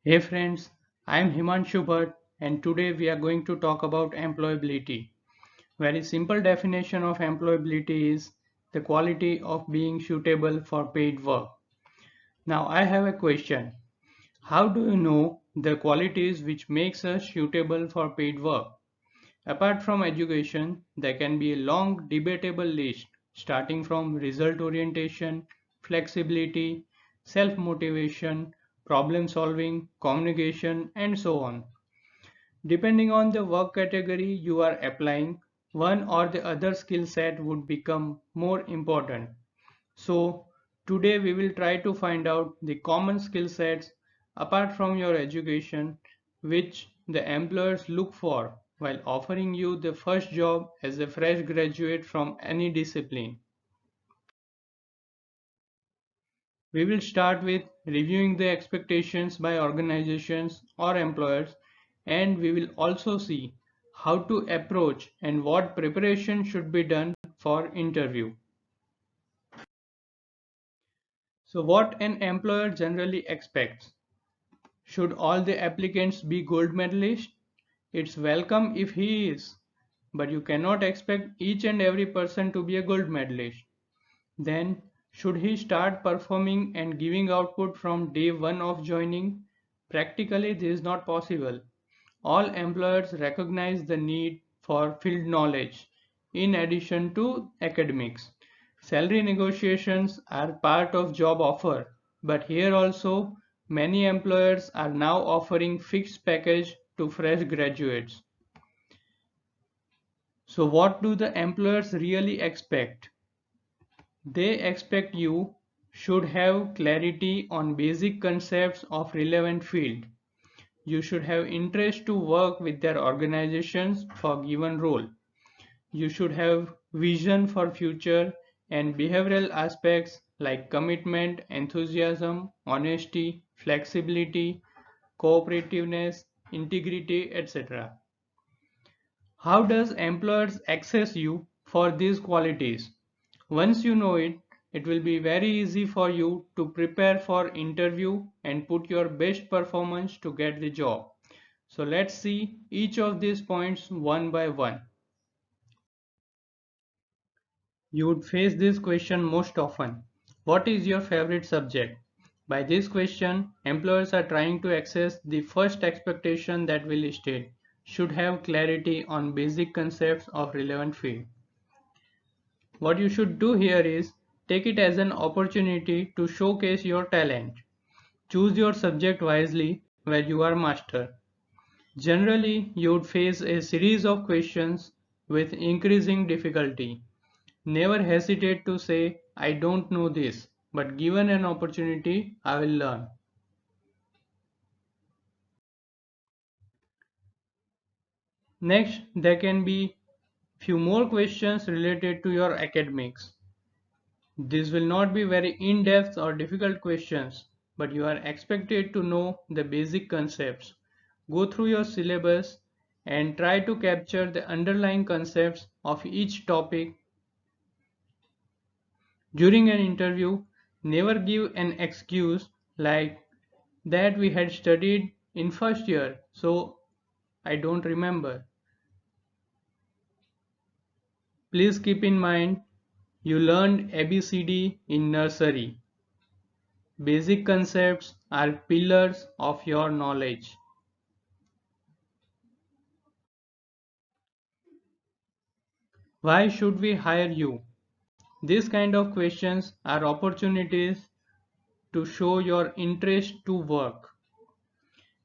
Hey friends, I'm Himanshu Bhatt and today we are going to talk about employability. Very simple definition of employability is the quality of being suitable for paid work. Now I have a question. How do you know the qualities which makes us suitable for paid work? Apart from education, there can be a long debatable list starting from result orientation, flexibility, self-motivation, problem solving, communication, and so on. Depending on the work category you are applying, one or the other skill set would become more important. So, today we will try to find out the common skill sets apart from your education which the employers look for while offering you the first job as a fresh graduate from any discipline. We will start with reviewing the expectations by organizations or employers, and we will also see how to approach and what preparation should be done for interview. So what an employer generally expects. Should all the applicants be gold medalists? It's welcome if he is, but you cannot expect each and every person to be a gold medalist. Then, should he start performing and giving output from day one of joining? Practically, this is not possible. All employers recognize the need for field knowledge in addition to academics. Salary negotiations are part of job offer, but here also many employers are now offering fixed package to fresh graduates. So what do the employers really expect? They expect you should have clarity on basic concepts of relevant field. You should have interest to work with their organizations for given role. You should have vision for future and behavioral aspects like commitment, enthusiasm, honesty, flexibility, cooperativeness, integrity, etc. How does employers access you for these qualities? Once you know it, it will be very easy for you to prepare for interview and put your best performance to get the job. So let's see each of these points one by one. You would face this question most often. What is your favorite subject? By this question, employers are trying to access the first expectation that we listed. Should have clarity on basic concepts of relevant field. What you should do here is take it as an opportunity to showcase your talent. Choose your subject wisely where you are master. Generally, you would face a series of questions with increasing difficulty. Never hesitate to say, I don't know this, but given an opportunity, I will learn. Next, there can be few more questions related to your academics. These will not be very in-depth or difficult questions, but you are expected to know the basic concepts. Go through your syllabus and try to capture the underlying concepts of each topic during an interview. Never give an excuse like that we had studied in first year, so I don't remember. Please keep in mind you learned ABCD in nursery. Basic concepts are pillars of your knowledge. Why should we hire you? These kind of questions are opportunities to show your interest to work.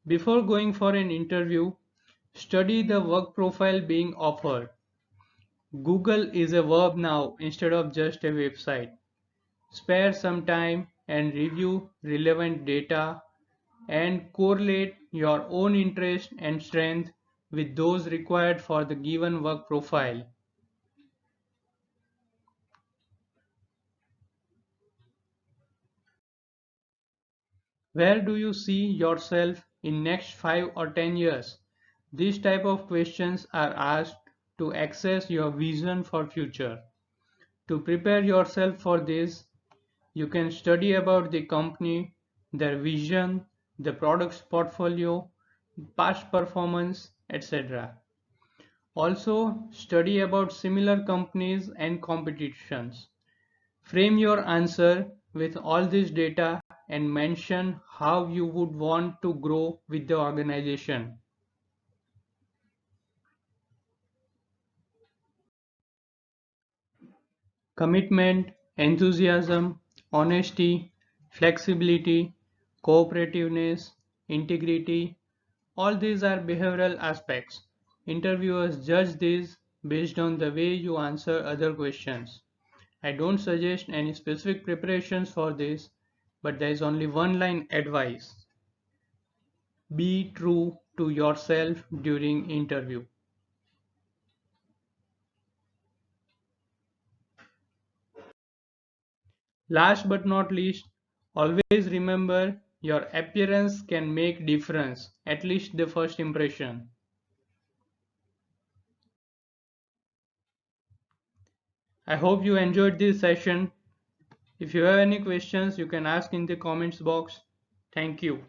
Before going for an interview, study the work profile being offered. Google is a verb now instead of just a website. Spare some time and review relevant data and correlate your own interest and strength with those required for the given work profile. Where do you see yourself in next 5 or 10 years? These type of questions are asked to access your vision for future. To prepare yourself for this, you can study about the company, their vision, the product's portfolio, past performance, etc. Also, study about similar companies and competitions. Frame your answer with all this data and mention how you would want to grow with the organization. Commitment, enthusiasm, honesty, flexibility, cooperativeness, integrity, all these are behavioral aspects. Interviewers judge these based on the way you answer other questions. I don't suggest any specific preparations for this, but there is only one line advice. Be true to yourself during interview. Last but not least, always remember your appearance can make difference, at least the first impression. I hope you enjoyed this session. If you have any questions, you can ask in the comments box. Thank you.